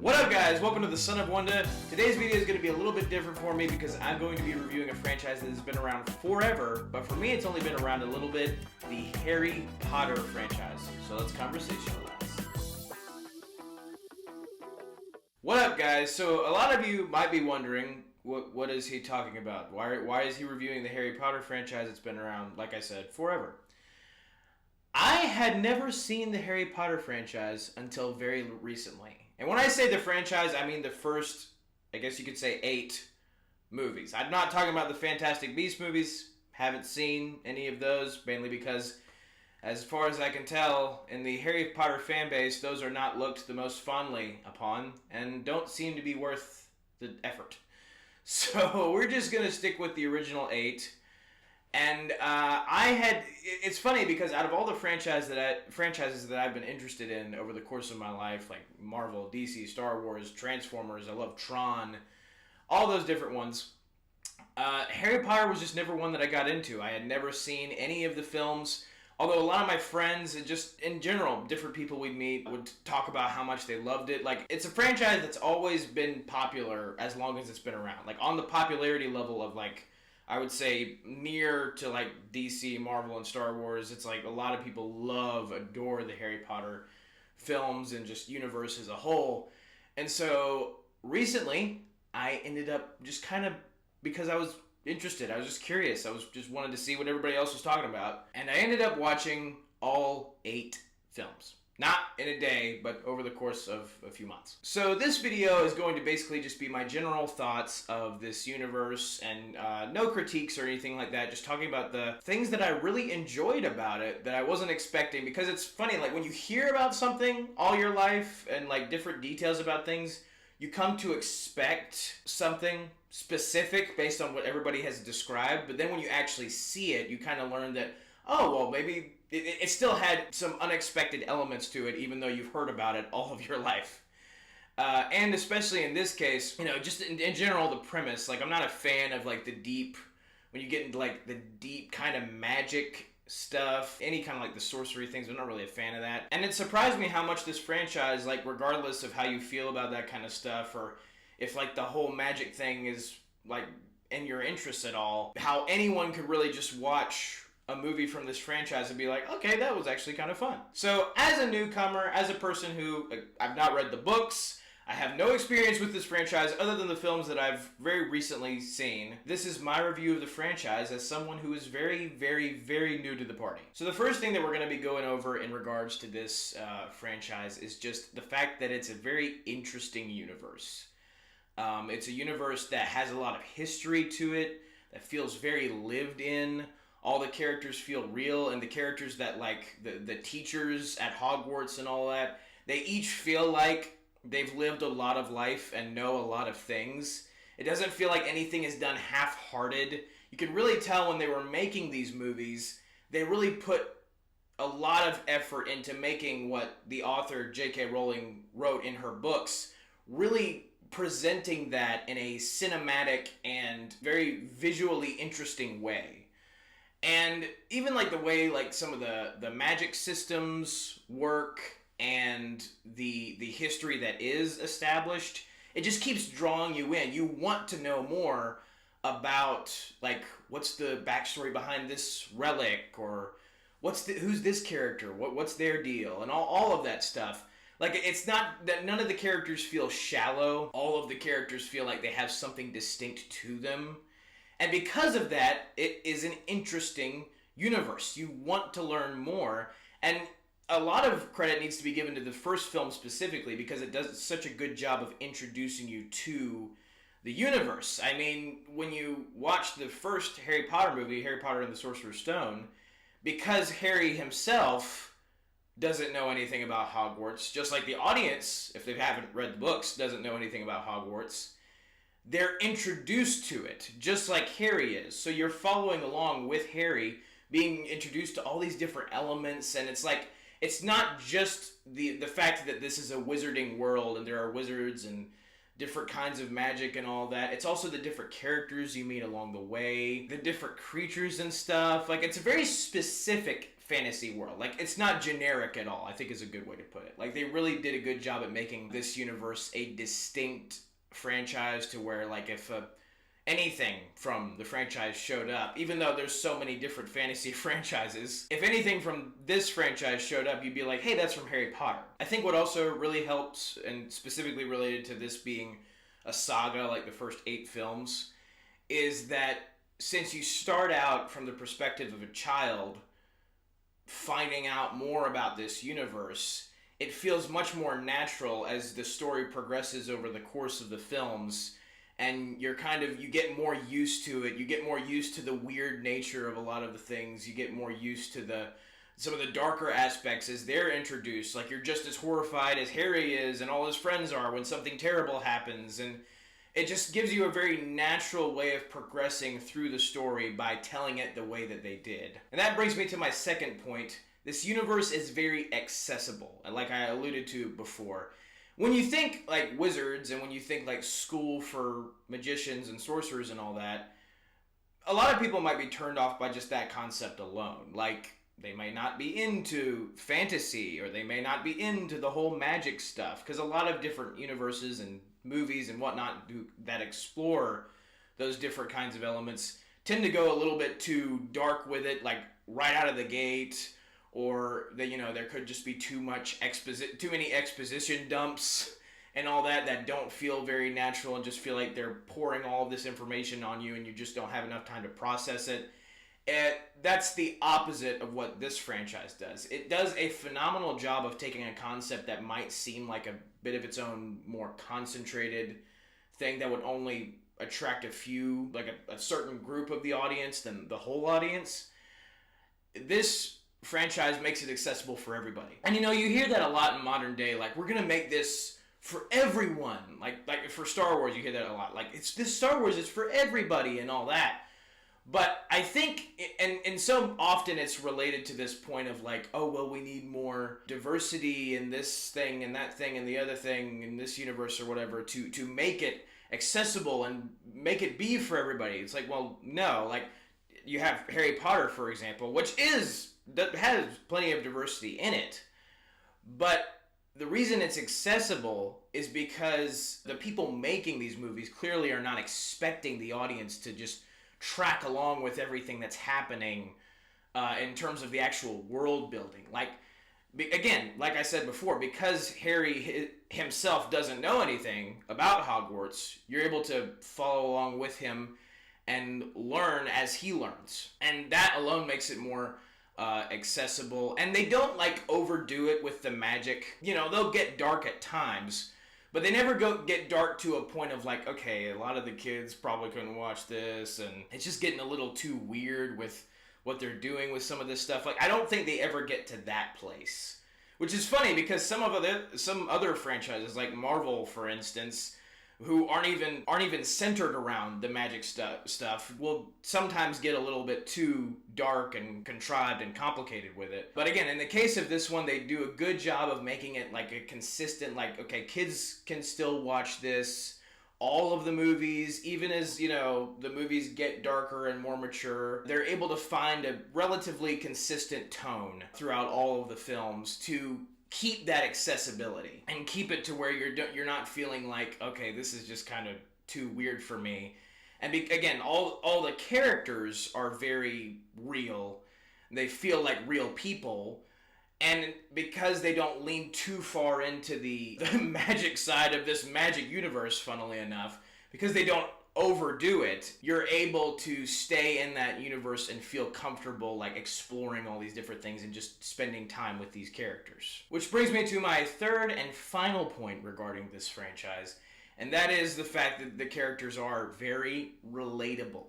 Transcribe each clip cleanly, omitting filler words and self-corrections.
What up guys, welcome to the Son of Wanda. Today's video is going to be a little bit different for me because I'm going to be reviewing a franchise that has been around forever, but for me it's only been around a little bit, the Harry Potter franchise. So let's conversationalize. What up guys, so a lot of you might be wondering, what is he talking about? Why is he reviewing the Harry Potter franchise that's been around, like I said, forever? I had never seen the Harry Potter franchise until very recently. And when I say the franchise, I mean the first, I guess you could say 8 movies. I'm not talking about the Fantastic Beasts movies. Haven't seen any of those, mainly because, as far as I can tell, in the Harry Potter fan base, those are not looked the most fondly upon and don't seem to be worth the effort. So we're just going to stick with the original 8. And it's funny because out of all the franchises that I've been interested in over the course of my life, like Marvel, DC, Star Wars, Transformers, I love Tron, all those different ones, Harry Potter was just never one that I got into. I had never seen any of the films, although a lot of my friends, and just in general, different people we'd meet would talk about how much they loved it. Like, it's a franchise that's always been popular as long as it's been around. Like, on the popularity level of, like, I would say near to like DC, Marvel, and Star Wars. It's like a lot of people adore the Harry Potter films and just universe as a whole. And so recently I ended up just kind of, because I was interested, I was just curious, I was just wanted to see what everybody else was talking about. And I ended up watching all 8 films. Not in a day, but over the course of a few months. So this video is going to basically just be my general thoughts of this universe and no critiques or anything like that. Just talking about the things that I really enjoyed about it that I wasn't expecting. Because it's funny, like when you hear about something all your life and like different details about things, you come to expect something specific based on what everybody has described. But then when you actually see it, you kind of learn that, oh, well, maybe it still had some unexpected elements to it, even though you've heard about it all of your life. And especially in this case, you know, just in general, the premise, like, I'm not a fan of, like, the deep, when you get into, like, the deep kind of magic stuff, any kind of, like, the sorcery things, I'm not really a fan of that. And it surprised me how much this franchise, like, regardless of how you feel about that kind of stuff, or if, like, the whole magic thing is, like, in your interest at all, how anyone could really just watch a movie from this franchise and be like, okay, that was actually kind of fun. So as a newcomer, as a person who, I've not read the books, I have no experience with this franchise other than the films that I've very recently seen, this is my review of the franchise as someone who is very, very, very new to the party. So the first thing that we're going to be going over in regards to this franchise is just the fact that it's a very interesting universe. It's a universe that has a lot of history to it, that feels very lived in. All the characters feel real, and the characters that, like, the teachers at Hogwarts and all that, they each feel like they've lived a lot of life and know a lot of things. It doesn't feel like anything is done half-hearted. You can really tell when they were making these movies, they really put a lot of effort into making what the author J.K. Rowling wrote in her books, really presenting that in a cinematic and very visually interesting way. And even like the way like some of the magic systems work and the history that is established, it just keeps drawing you in. You want to know more about like what's the backstory behind this relic, or who's this character, what's their deal, and all of that stuff. Like, it's not that none of the characters feel shallow. All of the characters feel like they have something distinct to them. And because of that, it is an interesting universe. You want to learn more. And a lot of credit needs to be given to the first film specifically because it does such a good job of introducing you to the universe. I mean, when you watch the first Harry Potter movie, Harry Potter and the Sorcerer's Stone, because Harry himself doesn't know anything about Hogwarts, just like the audience, if they haven't read the books, doesn't know anything about Hogwarts, they're introduced to it, just like Harry is. So you're following along with Harry, being introduced to all these different elements, and it's like, it's not just the fact that this is a wizarding world and there are wizards and different kinds of magic and all that. It's also the different characters you meet along the way, the different creatures and stuff. Like, it's a very specific fantasy world. Like, it's not generic at all, I think is a good way to put it. Like, they really did a good job at making this universe a distinct franchise, to where, like, if anything from the franchise showed up, even though there's so many different fantasy franchises, if anything from this franchise showed up, you'd be like, hey, that's from Harry Potter. I think what also really helps, and specifically related to this being a saga, like the first 8 films, is that since you start out from the perspective of a child finding out more about this universe, it feels much more natural as the story progresses over the course of the films, and you get more used to it. You get more used to the weird nature of a lot of the things. You get more used to some of the darker aspects as they're introduced. Like, you're just as horrified as Harry is and all his friends are when something terrible happens, and it just gives you a very natural way of progressing through the story by telling it the way that they did. And that brings me to my second point. This universe is very accessible, like I alluded to before. When you think like wizards, and when you think like school for magicians and sorcerers and all that, a lot of people might be turned off by just that concept alone. Like, they may not be into fantasy, or they may not be into the whole magic stuff, because a lot of different universes and movies and whatnot that explore those different kinds of elements tend to go a little bit too dark with it, like right out of the gate, or there could just be too many exposition dumps and all that don't feel very natural, and just feel like they're pouring all this information on you and you just don't have enough time to process it. That's the opposite of what this franchise does. It does a phenomenal job of taking a concept that might seem like a bit of its own more concentrated thing that would only attract a few, like a certain group of the audience than the whole audience. This franchise makes it accessible for everybody. And you hear that a lot in modern day, like, we're gonna make this for everyone. Like for Star Wars, you hear that a lot. Like, this Star Wars is for everybody and all that. But I think, and so often it's related to this point of like, oh, well, we need more diversity in this thing and that thing and the other thing in this universe or whatever to make it accessible and make it be for everybody. It's like, well, no. Like, you have Harry Potter, for example, which has plenty of diversity in it. But the reason it's accessible is because the people making these movies clearly are not expecting the audience to just track along with everything that's happening in terms of the actual world building. Like, again, like I said before, because Harry himself doesn't know anything about Hogwarts, you're able to follow along with him and learn as he learns. And that alone makes it more accessible. And they don't like overdo it with the magic. They'll get dark at times, but they never get dark to a point of like, okay, a lot of the kids probably couldn't watch this, and it's just getting a little too weird with what they're doing with some of this stuff. Like, I don't think they ever get to that place, which is funny because some other franchises, like Marvel, for instance, who aren't even centered around the magic stuff, will sometimes get a little bit too dark and contrived and complicated with it. But again, in the case of this one, they do a good job of making it like a consistent, like, okay, kids can still watch this, all of the movies, even as, the movies get darker and more mature. They're able to find a relatively consistent tone throughout all of the films to keep that accessibility and keep it to where you're not feeling like, okay, this is just kind of too weird for me. And again, all the characters are very real. They feel like real people. And because they don't lean too far into the magic side of this magic universe, funnily enough, because they don't overdo it, you're able to stay in that universe and feel comfortable, like, exploring all these different things and just spending time with these characters. Which brings me to my third and final point regarding this franchise, and that is the fact that the characters are very relatable.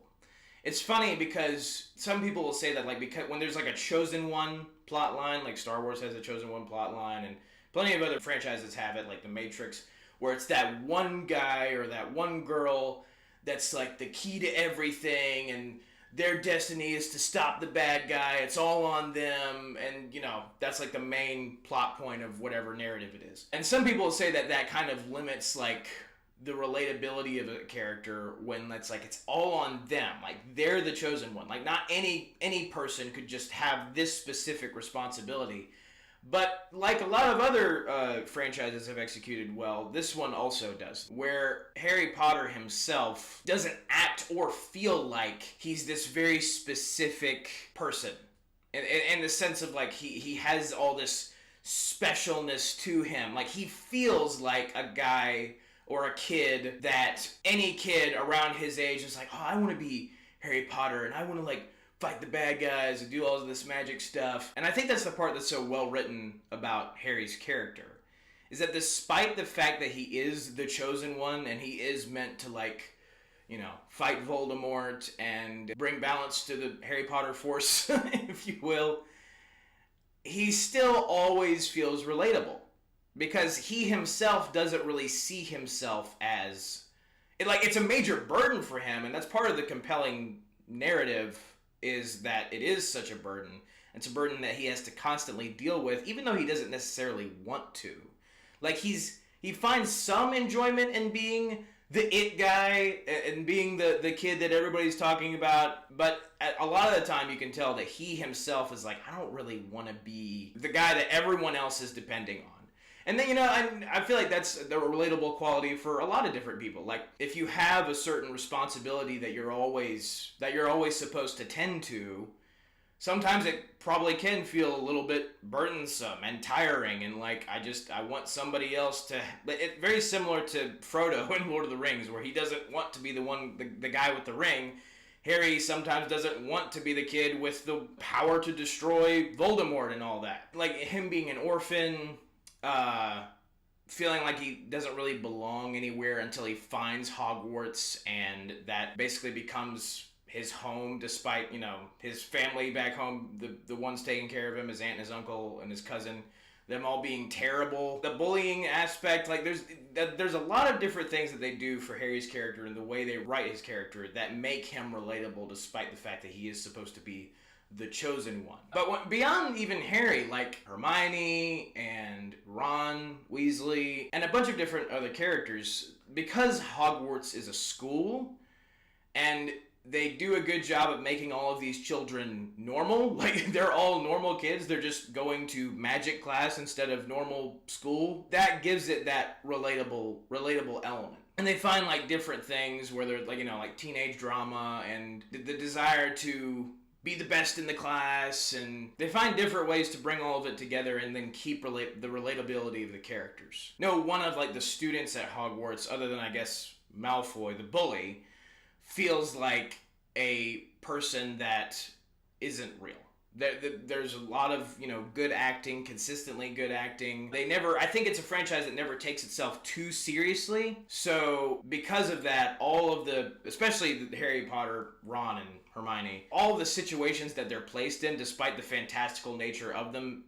It's funny because some people will say that, like, because when there's like a chosen one plot line, like Star Wars has a chosen one plot line, and plenty of other franchises have it, like The Matrix, where it's that one guy or that one girl that's like the key to everything, and their destiny is to stop the bad guy. It's all on them, and that's like the main plot point of whatever narrative it is. And some people say that kind of limits like the relatability of a character when it's all on them. Like, they're the chosen one. Like, not any person could just have this specific responsibility. But like a lot of other franchises have executed well, this one also does. Where Harry Potter himself doesn't act or feel like he's this very specific person. In the sense of, like, he has all this specialness to him. Like, he feels like a guy or a kid that any kid around his age is like, oh, I want to be Harry Potter, and I want to, like, fight the bad guys and do all of this magic stuff. And I think that's the part that's so well written about Harry's character, is that despite the fact that he is the chosen one and he is meant to, like, fight Voldemort and bring balance to the Harry Potter force, if you will, he still always feels relatable. Because he himself doesn't really see himself as... it's a major burden for him, and that's part of the compelling narrative, is that it is such a burden. It's a burden that he has to constantly deal with, even though he doesn't necessarily want to. Like, he finds some enjoyment in being the it guy and being the kid that everybody's talking about, but a lot of the time you can tell that he himself is like, I don't really want to be the guy that everyone else is depending on. And then, I feel like that's the relatable quality for a lot of different people. Like, if you have a certain responsibility that you're always supposed to tend to, sometimes it probably can feel a little bit burdensome and tiring, and like, I want somebody else to... It's very similar to Frodo in Lord of the Rings, where he doesn't want to be the guy with the ring. Harry sometimes doesn't want to be the kid with the power to destroy Voldemort and all that. Like, him being an orphan... feeling like he doesn't really belong anywhere until he finds Hogwarts, and that basically becomes his home, despite, his family back home, the ones taking care of him, his aunt and his uncle and his cousin, them all being terrible. The bullying aspect, like, there's a lot of different things that they do for Harry's character and the way they write his character that make him relatable, despite the fact that he is supposed to be the chosen one. But beyond even Harry, like Hermione and Ron Weasley and a bunch of different other characters, because Hogwarts is a school and they do a good job at making all of these children normal. Like, they're all normal kids. They're just going to magic class instead of normal school. That gives it that relatable element. And they find, like, different things where they're, like, like teenage drama and the desire to be the best in the class, and they find different ways to bring all of it together and then keep the relatability of the characters. No one of, like, the students at Hogwarts, other than, I guess, Malfoy, the bully, feels like a person that isn't real. There's a lot of, good acting, consistently good acting. I think it's a franchise that never takes itself too seriously. So because of that, all of especially the Harry Potter, Ron, and Hermione, all of the situations that they're placed in, despite the fantastical nature of them,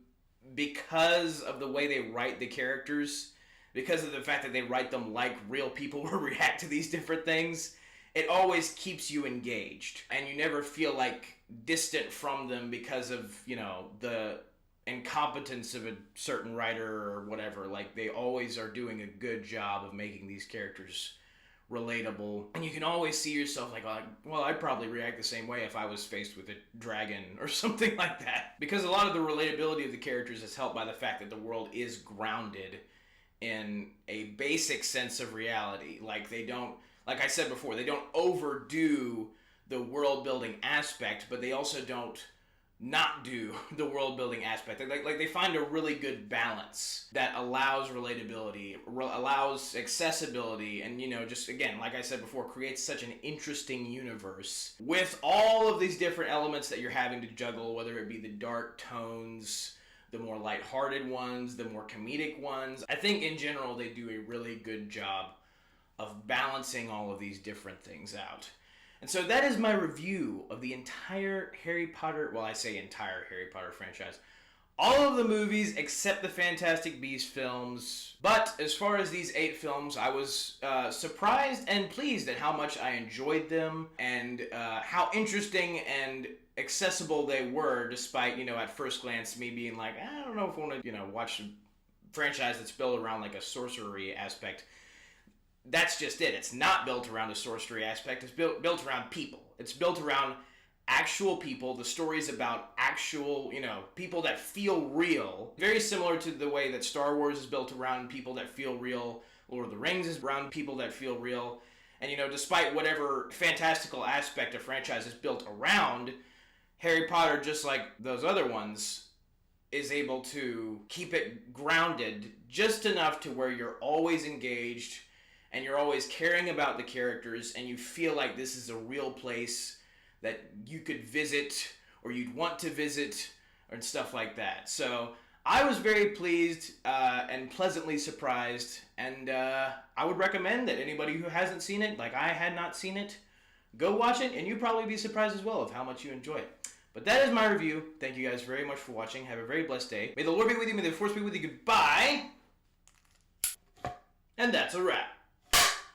because of the way they write the characters, because of the fact that they write them like real people will react to these different things, it always keeps you engaged, and you never feel like distant from them because of, the incompetence of a certain writer or whatever. Like, they always are doing a good job of making these characters relatable, and you can always see yourself like, well, I'd probably react the same way if I was faced with a dragon or something like that. Because a lot of the relatability of the characters is helped by the fact that the world is grounded in a basic sense of reality. Like, they don't, like I said before, they don't overdo the world building aspect, but they also don't not do the world building aspect. Like they find a really good balance that allows relatability, allows accessibility, and just, again, like I said before, creates such an interesting universe with all of these different elements that you're having to juggle, whether it be the dark tones, the more lighthearted ones, the more comedic ones. I think in general they do a really good job of balancing all of these different things out. And so that is my review of the entire Harry Potter, well, I say entire Harry Potter franchise. All of the movies except the Fantastic Beasts films. But as far as these 8 films, I was surprised and pleased at how much I enjoyed them and how interesting and accessible they were, despite, at first glance me being like, I don't know if I want to, watch a franchise that's built around like a sorcery aspect. that's just it. It's not built around a sorcery aspect. It's built around people. It's built around actual people. The story's about actual, people that feel real. Very similar to the way that Star Wars is built around people that feel real. Lord of the Rings is around people that feel real. And, despite whatever fantastical aspect a franchise is built around, Harry Potter, just like those other ones, is able to keep it grounded just enough to where you're always engaged and you're always caring about the characters and you feel like this is a real place that you could visit or you'd want to visit and stuff like that. So I was very pleased and pleasantly surprised, and I would recommend that anybody who hasn't seen it, like I had not seen it, go watch it, and you'd probably be surprised as well of how much you enjoy it. But that is my review. Thank you guys very much for watching. Have a very blessed day. May the Lord be with you. May the Force be with you. Goodbye. And that's a wrap.